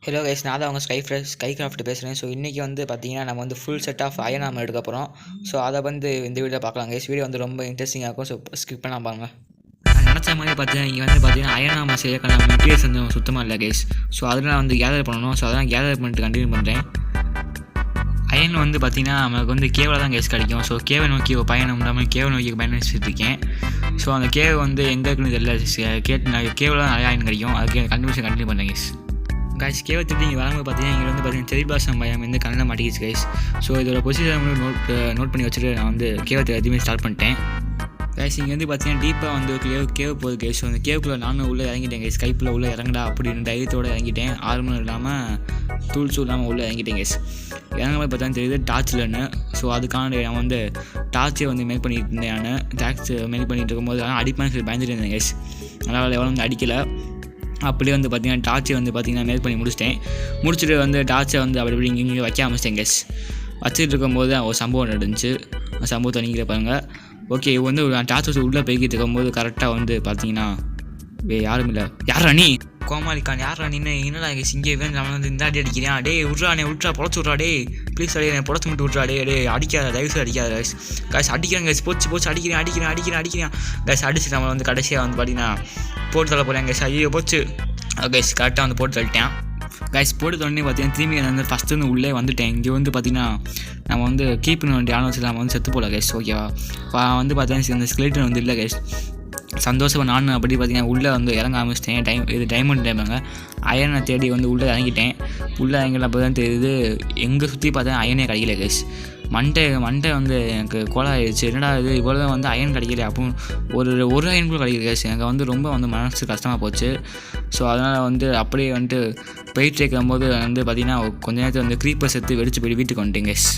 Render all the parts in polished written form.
Hello guys, நான் தான் அவங்க ஸ்கைக்ராஃப்ட் பேசுகிறேன். ஸோ இன்றைக்கி வந்து பார்த்தீங்கன்னா நம்ம வந்து full set of iron armour எடுக்க போகிறோம். ஸோ அதை வந்து இந்த வீடியோ பார்க்கலாம் கைஸ். வீடியோ வந்து ரொம்ப இன்ட்ரெஸ்டிங்காக இருக்கும். ஸோ ஸ்கிப் பண்ணால் பாருங்க. நான் நினச்ச மாதிரி பார்த்தீங்கன்னா இங்கே வந்து பார்த்தீங்கன்னா அயன் ஆர்மர் செய்யக்கான மெட்டீரியல்ஸ் வந்து சுத்தமாக இல்லை கைஸ். ஸோ அதெல்லாம் வந்து கேதர் பண்ணணும். ஸோ அதெல்லாம் கேதர் பண்ணிட்டு கண்டினியூ பண்ணுறேன். அயன் வந்து பார்த்திங்கன்னா நமக்கு வந்து கேவில் தான் கேஸ் கிடைக்கும். ஸோ கேவை நோக்கி பயணம் இல்லாமல் கேவை நோக்கி பயணிச்சுட்டு இருக்கேன். ஸோ அந்த கேவை வந்து எங்கே இருக்குன்னு தெரியல. கேவில் தான் நிறைய அயன் கிடைக்கும். அதுக்கு கண்டினியூ பண்ணுறேன் கேஸ். கைஸ் கேவை திட்டு இங்கே வரும்போது பார்த்தீங்கன்னா இங்கே வந்து பார்த்தீங்கன்னா செரி பிளாசம் பயம் வந்து கண்ணில் மாட்டிக்கிச்சு கைஸ். ஸோ இதோட பொசிஷன் நோட் பண்ணி வச்சுட்டு நான் வந்து கேவை எதுவுமே ஸ்டார்ட் பண்ணிட்டேன். கைஸ் இங்கே வந்து பார்த்தீங்கன்னா டீப்பாக வந்து கேவ் போகுது கைஸ். ஸோ அந்த கேவுக்குள்ளே நானும் உள்ளே இறங்கிட்டேன் கைஸ். கைப்பில் உள்ளே இறங்கடா அப்படின்னு தைரியத்தோடு இறங்கிட்டேன். ஆர்மர் இல்லாமல் டூல்ஸும் இல்லாமல் உள்ளே இறங்கிட்டேன் கைஸ். இறங்கும்போது பார்த்தா தெரியுது டார்ச் இல்லைன்னு. ஸோ அதுக்கான நான் வந்து டார்ச்சை வந்து மேக் பண்ணிட்டு இருந்தேன். நான் டார்ச் மேக் பண்ணிட்டு இருக்கும்போது ஆனால் அடிப்பேன்னு சொல்லி பயந்துட்டு இருந்தேன் கைஸ். அதனால் எவ்வளோ வந்து அடிக்கலை. அப்படியே வந்து பார்த்திங்கன்னா டார்ச்சை வந்து பார்த்திங்கன்னா மேக் பண்ணி முடிச்சுட்டு வந்து டார்ச்சை வந்து அப்படி இங்கே வைக்க ஆரம்பிச்சிட்டேன் கேஸ். வச்சுட்டு இருக்கும்போது ஒரு சம்பவம் நடந்துச்சு. அந்த சம்பவத்தை நீங்களே பாருங்கள். ஓகே, வந்து டார்ச் வச்சு உள்ளே போய்கிட்டு இருக்கும்போது கரெக்டாக வந்து பார்த்தீங்கன்னா யாரும் இல்லை. யாரா நீ கோமாளிக்கான்? யாரா நீன்னு என்னடா கேஸ் இங்கே நம்ம வந்து இந்த அடி அடிக்கிறேன். டே விட்றா பொழைச்சி விட்றா. டே ப்ளீஸ் அடி பொழைச்சி மட்டும் விட்றா. டே அடிக்காத, தயவுசு அடிக்காத கைஸ். கைஸ் அடிக்கிறேன் கைஸ். போச்சு அடிக்கிறேன் கைஸ். அடிச்சு நம்ம வந்து கடைசியாக வந்து பார்த்தீங்கன்னா போட்டு தள்ள போகிறேன் கைஸ். ஐயோ போச்சு கைஸ். கரெக்டாக வந்து போட்டு தள்ளிட்டேன் கைஸ். போட்டு தள்ளி பார்த்தீங்கன்னா திரும்பி நான் வந்து ஃபஸ்ட்டு வந்து உள்ளே வந்துட்டேன். இங்கே வந்து பார்த்தீங்கன்னா நம்ம வந்து கீப் பண்ண வேண்டிய ஆன வச்சு நம்ம வந்து செத்து போகல கைஸ். ஓகேவா? வந்து பார்த்தீங்கன்னா இந்த ஸ்கெலிட்டன் வந்து இல்லை கைஸ். சந்தோஷமாக நான் அப்படி பார்த்தீங்கன்னா உள்ளே வந்து இறங்க ஆரம்பிச்சிட்டேன். இது டைமண்ட் டைமாங்க. அயனை தேடி வந்து உள்ளே இறங்கிட்டேன். உள்ளே இறங்கல அப்போ தான் தெரியுது எங்கே சுற்றி பார்த்தா அயனே கிடைக்கல கைஸ். மண்டை வந்து எனக்கு கோலாயிடுச்சு. என்னடா இது இவ்வளோ தான் வந்து அயன் கிடைக்கல. அப்போ ஒரு அயன் கூட கிடைக்கல கைஸ். எனக்கு வந்து ரொம்ப வந்து மனசு கஷ்டமாக போச்சு. ஸோ அதனால் வந்து அப்படியே வந்துட்டு போயிட்டு இருக்கும்போது வந்து பார்த்திங்கன்னா கொஞ்ச நேரத்தில் வந்து க்ரீப்பர் செத்து வெடிச்சு போய் வீட்டுக்கு வந்துட்டேன் கைஸ்.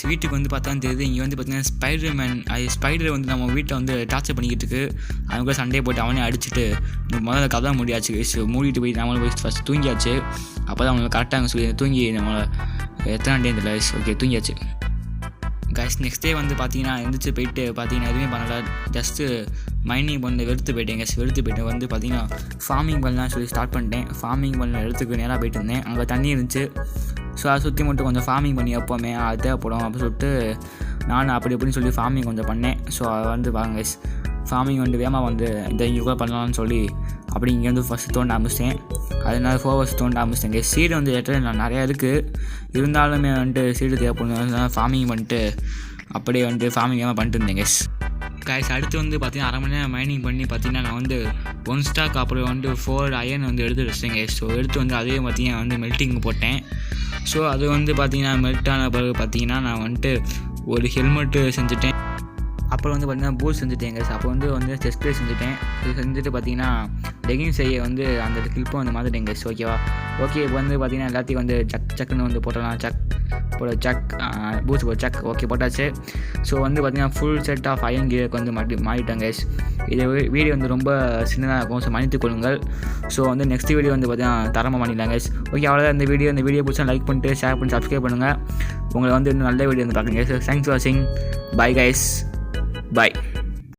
வீட்டுக்கு வந்து பார்த்தா தெரியுது இங்கே வந்து பார்த்தீங்கன்னா ஸ்பைடர் வந்து நம்ம வீட்டை வந்து டார்ச்சர் பண்ணிக்கிட்டு இருக்கு. அவங்க கூட சண்டே போட்டு அவனே அடிச்சுட்டு முதல்ல கதை முடியாச்சு கைஸ். மூடிட்டு போய் நம்மளை போய் ஃபஸ்ட் தூங்கியாச்சு. அப்போ தான் அவங்களுக்கு கரெக்டாக சொல்லி தூங்கி நம்மளை எத்தனை டே இந்த லைஸ். ஓகே, தூங்கியாச்சு கைஸ். நெக்ஸ்ட் டே வந்து பார்த்தீங்கன்னா எழுந்திரிச்சு போயிட்டு பார்த்தீங்கன்னா எதுவுமே பண்ணல. ஜஸ்ட்டு மைனிங் பண்ண வெறுத்து போயிட்டேன் கைஸ். வெறுத்து போய்ட்டு வந்து பார்த்தீங்கன்னா ஃபார்மிங் பண்ணலாம் சொல்லி ஸ்டார்ட் பண்ணிட்டேன். ஃபார்மிங் பண்ண இடத்துக்கு நேராக போயிட்டு இருந்தேன். அங்கே தண்ணி இருந்துச்சு. ஸோ அதை சுற்றி மட்டும் கொஞ்சம் ஃபார்மிங் பண்ணி எப்போவுமே அது தேவைப்படும் அப்படின்னு சொல்லிட்டு நான் அப்படின்னு சொல்லி ஃபார்மிங் கொஞ்சம் பண்ணேன். ஸோ அதை வந்து வாங்க கைஸ். ஃபார்மிங் வந்து வேகமாக வந்து இதை இங்கே கூட பண்ணலாம்னு சொல்லி அப்படி இங்கே வந்து ஃபஸ்ட்டு தோண்ட ஆரம்பிச்சிட்டேன். அதனால 4 hours தோண்ட ஆரம்பிச்சிட்டேன் கைஸ். சீடு வந்து நான் நிறையா இருக்குது. இருந்தாலுமே வந்துட்டு சீடு தேவைப்படும். அதனால ஃபார்மிங் பண்ணிட்டு அப்படியே வந்துட்டு ஃபார்மிங் வேகமாக பண்ணிட்டு இருந்தேன் கைஸ். அடுத்து வந்து பார்த்திங்கன்னா அரை மணி நேரம் மைனிங் பண்ணி பார்த்திங்கன்னா நான் வந்து 1 ஸ்டாக் அப்புறம் வந்து 4 அயன் வந்து எடுத்து வச்சிட்டேன் கைஸ். ஸோ எடுத்து வந்து அதே பார்த்திங்கன்னா வந்து மெல்ட்டிங் போட்டேன். ஸோ அது வந்து பார்த்திங்கன்னா மெல்ட் ஆன பிறகு பார்த்திங்கன்னா நான் வந்துட்டு ஒரு ஹெல்மெட்டு செஞ்சுட்டேன். அப்புறம் வந்து பார்த்திங்கன்னா பூட் செஞ்சுட்டேன் கைஸ். அப்போ வந்து செஸ்ட் ப்ளே செஞ்சுட்டேன். இது செஞ்சுட்டு பார்த்திங்கன்னா லெகிங் செய்ய வந்து அந்த கிளிப்பை வந்து மாற்றிட்டேன் கைஸ். ஓகேவா? ஓகே, இப்போ வந்து பார்த்திங்கன்னா எல்லாத்தையும் வந்து சக்குன்னு வந்து போட்டலாம். பூட்ஸ் சக். ஓகே, போட்டாச்சு. ஸோ வந்து பார்த்திங்கன்னா ஃபுல் செட் ஆஃப் அயன் கியருக்கு வந்து மாறிட்டேன் கைஸ். இது வீடியோ வந்து ரொம்ப சின்னதாக இருக்கும். ஸோ மன்னித்து கொள்ளுங்கள். ஸோ வந்து நெக்ஸ்ட் வீடியோ வந்து பார்த்திங்கன்னா தரமாக பண்ணிடலாம் கைஸ். ஓகே, அவ்வளோதான் இந்த வீடியோ பிடிச்சா லைக் பண்ணிட்டு ஷேர் பண்ணி சப்ஸ்கிரைப் பண்ணுங்கள். உங்களை வந்து இன்னும் நல்ல வீடியோ வந்து பார்க்குறீங்க. ஸோ தேங்க்ஸ் ஃபார் வாட்சிங். Bye guys. Bye.